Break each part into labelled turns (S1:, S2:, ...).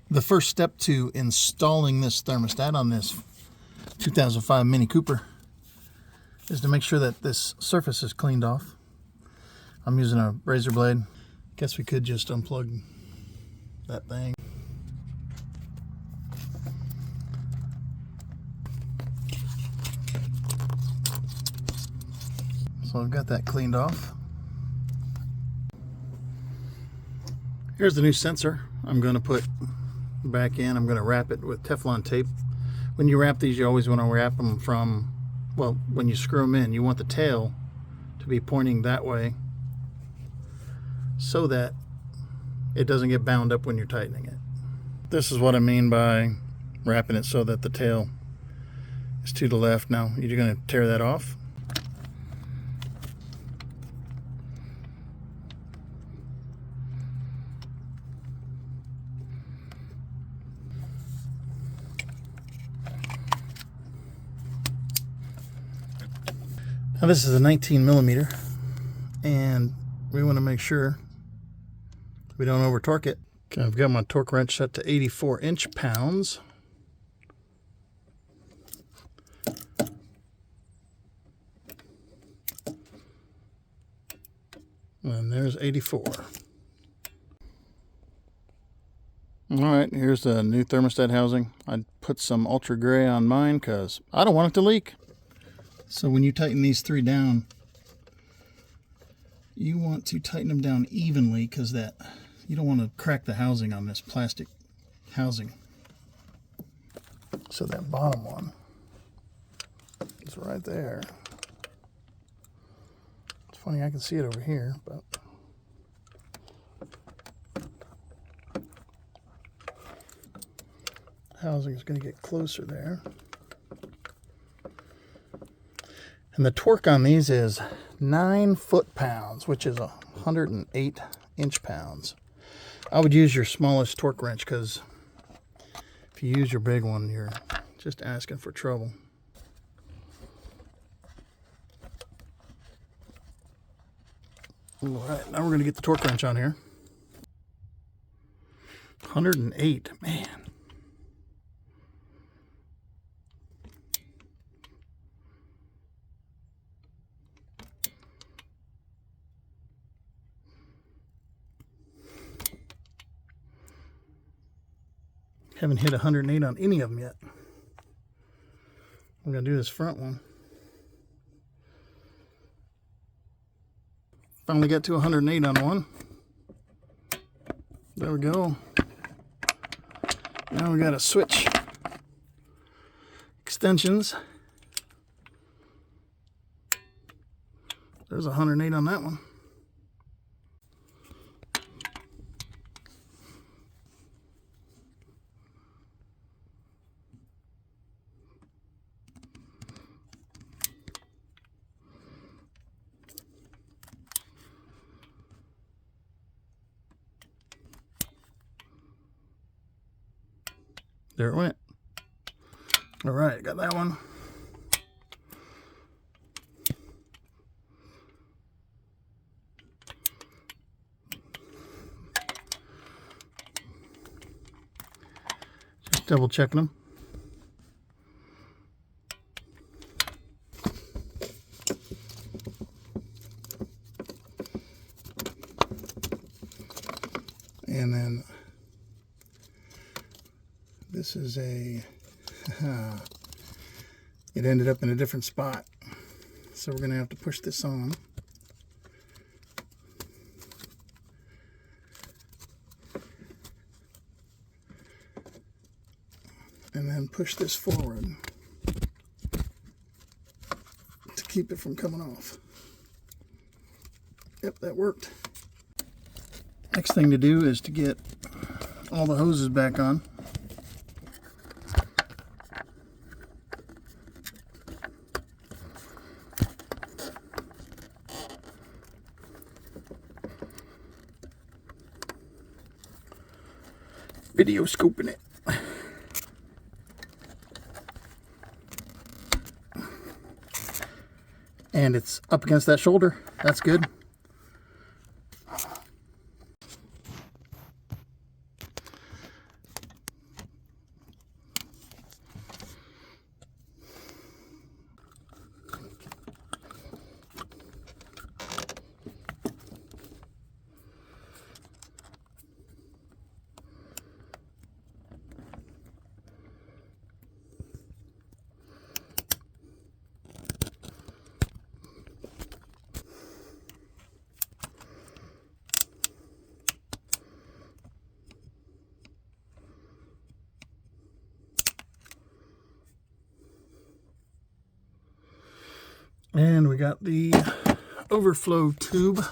S1: The first step to installing this thermostat on this 2005 Mini Cooper is to make sure that this surface is cleaned off. I'm using a razor blade. Guess we could just unplug that thing. So I've got that cleaned off. Here's the new sensor I'm going to put back in. I'm going to wrap it with Teflon tape. When you wrap these, you always want to wrap them from, well, when you screw them in, you want the tail to be pointing that way so that it doesn't get bound up when you're tightening it. This is what I mean by wrapping it so that the tail is to the left. Now you're going to tear that off. Now this is a 19 millimeter, and we want to make sure we don't over torque it. Okay, I've got my torque wrench set to 84 inch-pounds. And there's 84. Alright, here's the new thermostat housing. I put some ultra gray on mine because I don't want it to leak. So when you tighten these three down, you want to tighten them down evenly because that you don't want to crack the housing on this plastic housing. So that bottom one is right there. It's funny, I can see it over here, but housing is going to get closer there. And the torque on these is 9 foot-pounds, which is 108 inch-pounds. I would use your smallest torque wrench because if you use your big one, you're just asking for trouble. All right, now we're going to get the torque wrench on here. 108, man. Haven't hit 108 on any of them yet. I'm going to do this front one. Finally got to 108 on one. There we go. Now we got to switch extensions. There's 108 on that one. There it went. All right, got that one. Just double checking them. And then this is a, it ended up in a different spot. So we're going to have to push this on. And then push this forward to keep it from coming off. Yep, that worked. Next thing to do is to get all the hoses back on. Video scoping it. And it's up against that shoulder. That's good. And we got the overflow tube.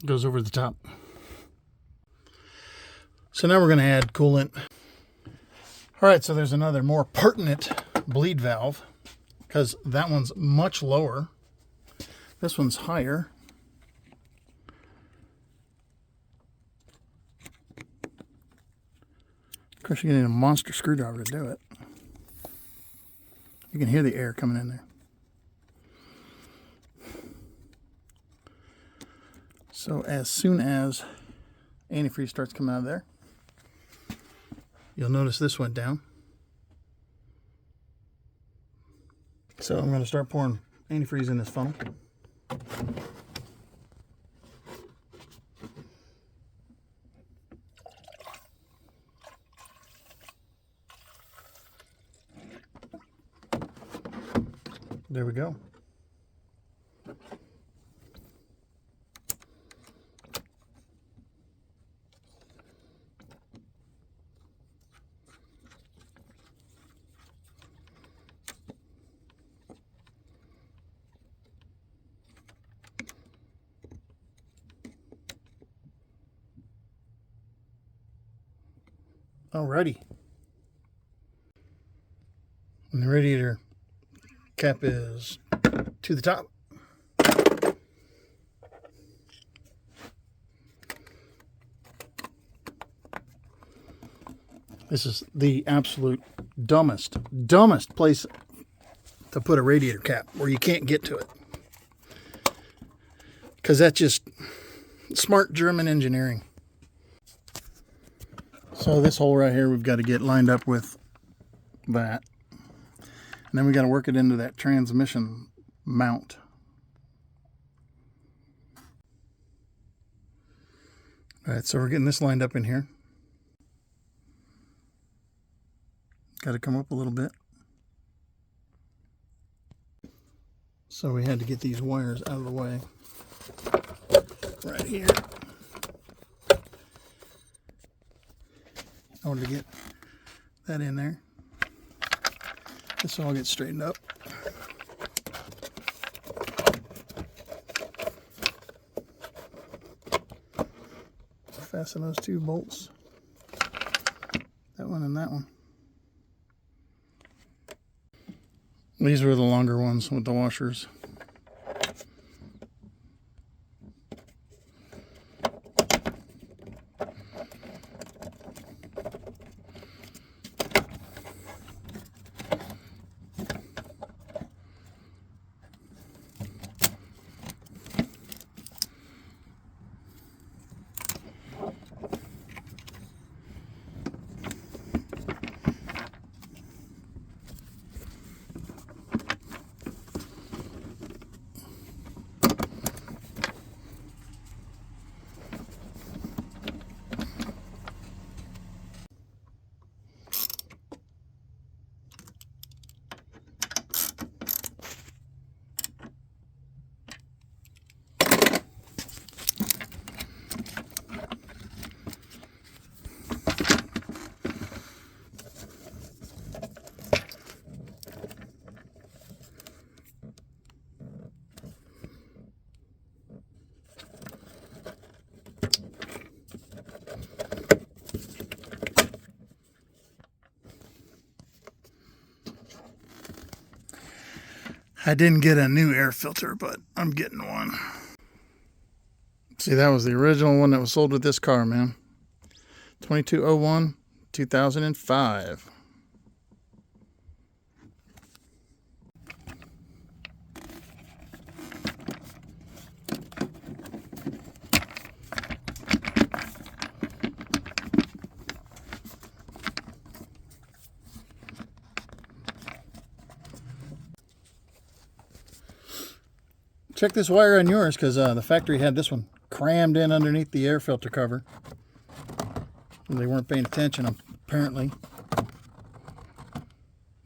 S1: Goes over the top. So now we're going to add coolant. All right, so there's another more pertinent bleed valve, because that one's much lower. This one's higher. Of course, you're going to need a monster screwdriver to do it. You can hear the air coming in there. So as soon as antifreeze starts coming out of there, you'll notice this went down. So I'm going to start pouring antifreeze in this funnel. There we go. Alrighty. And the radiator cap is to the top. This is the absolute dumbest place to put a radiator cap, where you can't get to it. Because that's just smart German engineering. So this hole right here, we've got to get lined up with that. And then we got to work it into that transmission mount. All right, so we're getting this lined up in here. Got to come up a little bit. So we had to get these wires out of the way. Right here. In order to get that in there. This all gets straightened up. Fasten those two bolts. That one and that one. These were the longer ones with the washers. I didn't get a new air filter, but I'm getting one. See, that was the original one that was sold with this car, man. 2201, 2005. Check this wire on yours, because the factory had this one crammed in underneath the air filter cover. They weren't paying attention, apparently.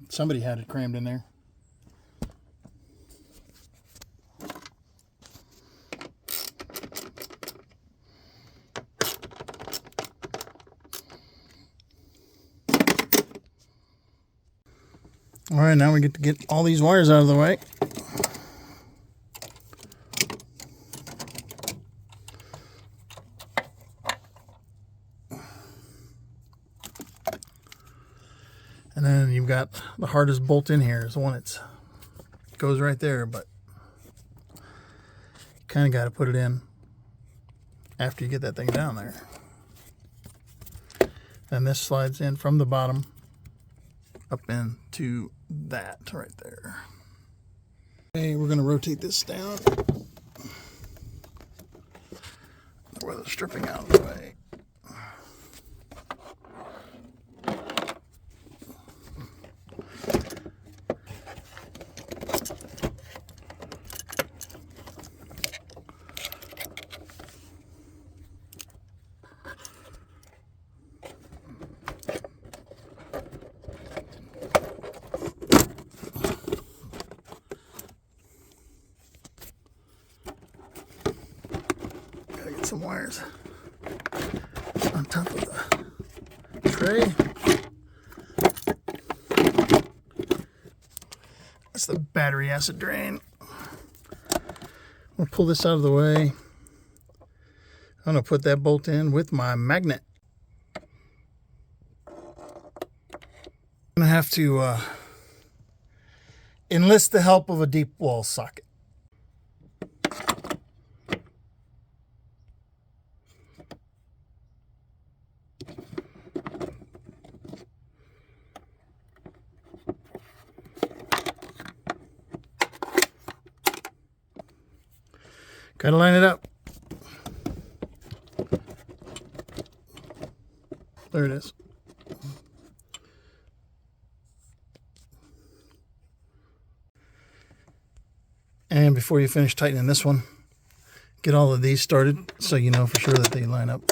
S1: Somebody had it crammed in there. All right, now we get to get all these wires out of the way. And then you've got the hardest bolt in here is the one that goes right there, but you kind of got to put it in after you get that thing down there. And this slides in from the bottom up into that right there. Okay, we're going to rotate this down with the stripping out of the way. Some wires on top of the tray. That's the battery acid drain. We'll pull this out of the way. I'm going to put that bolt in with my magnet. I'm going to have to enlist the help of a deep wall socket. Gotta line it up. There it is. And before you finish tightening this one, get all of these started so you know for sure that they line up.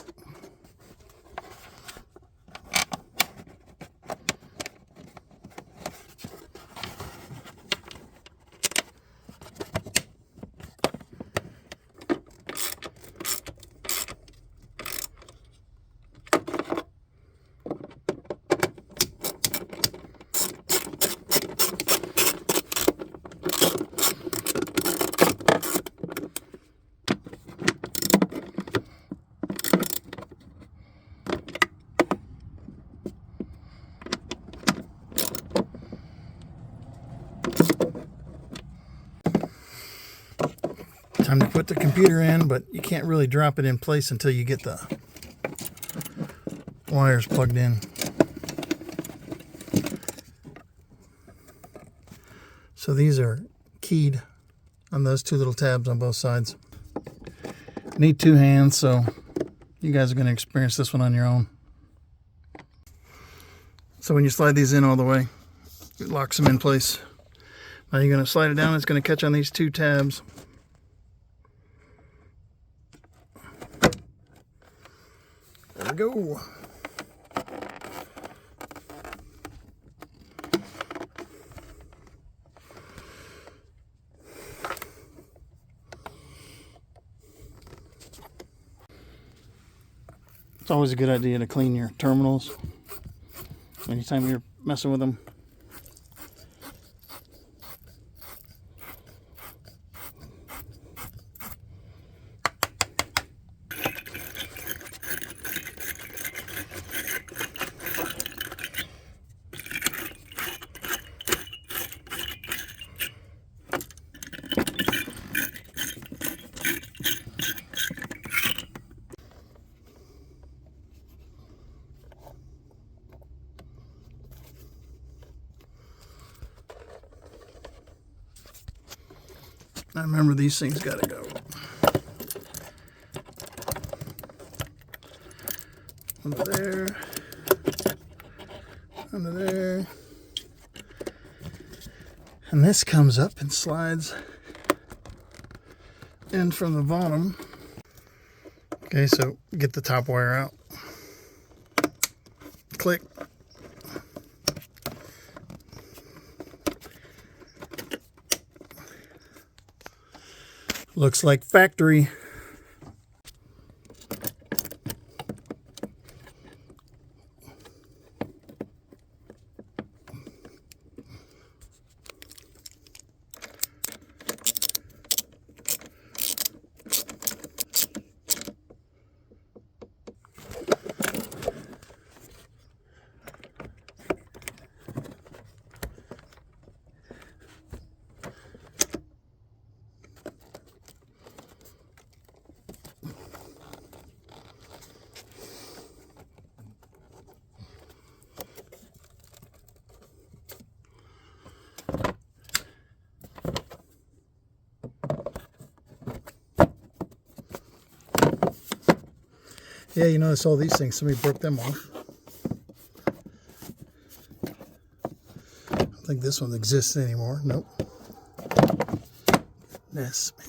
S1: Time to put the computer in, but you can't really drop it in place until you get the wires plugged in. So these are keyed on those two little tabs on both sides. Need two hands, so you guys are going to experience this one on your own. So when you slide these in all the way, it locks them in place. Now you're going to slide it down, it's going to catch on these two tabs. There we go. It's always a good idea to clean your terminals anytime you're messing with them. I remember these things gotta go. Under there. Under there. And this comes up and slides in from the bottom. Okay, so get the top wire out. Click. Looks like factory. Yeah, you notice all these things, somebody broke them off. I don't think this one exists anymore. Nope. Goodness, man.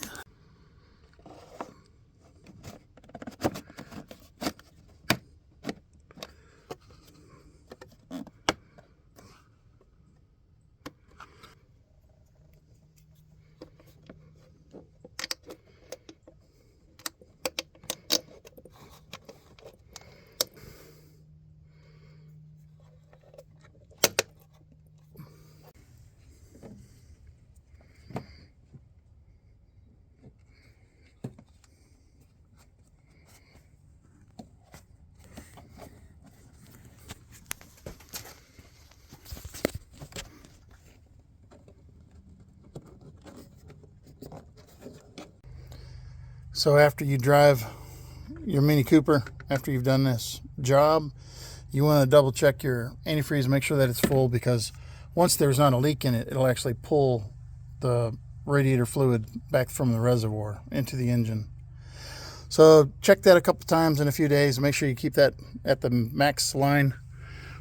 S1: So after you drive your Mini Cooper, after you've done this job, you want to double check your antifreeze, make sure that it's full, because once there's not a leak in it, it'll actually pull the radiator fluid back from the reservoir into the engine. So check that a couple times in a few days. Make sure you keep that at the max line,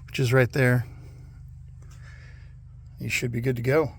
S1: which is right there. You should be good to go.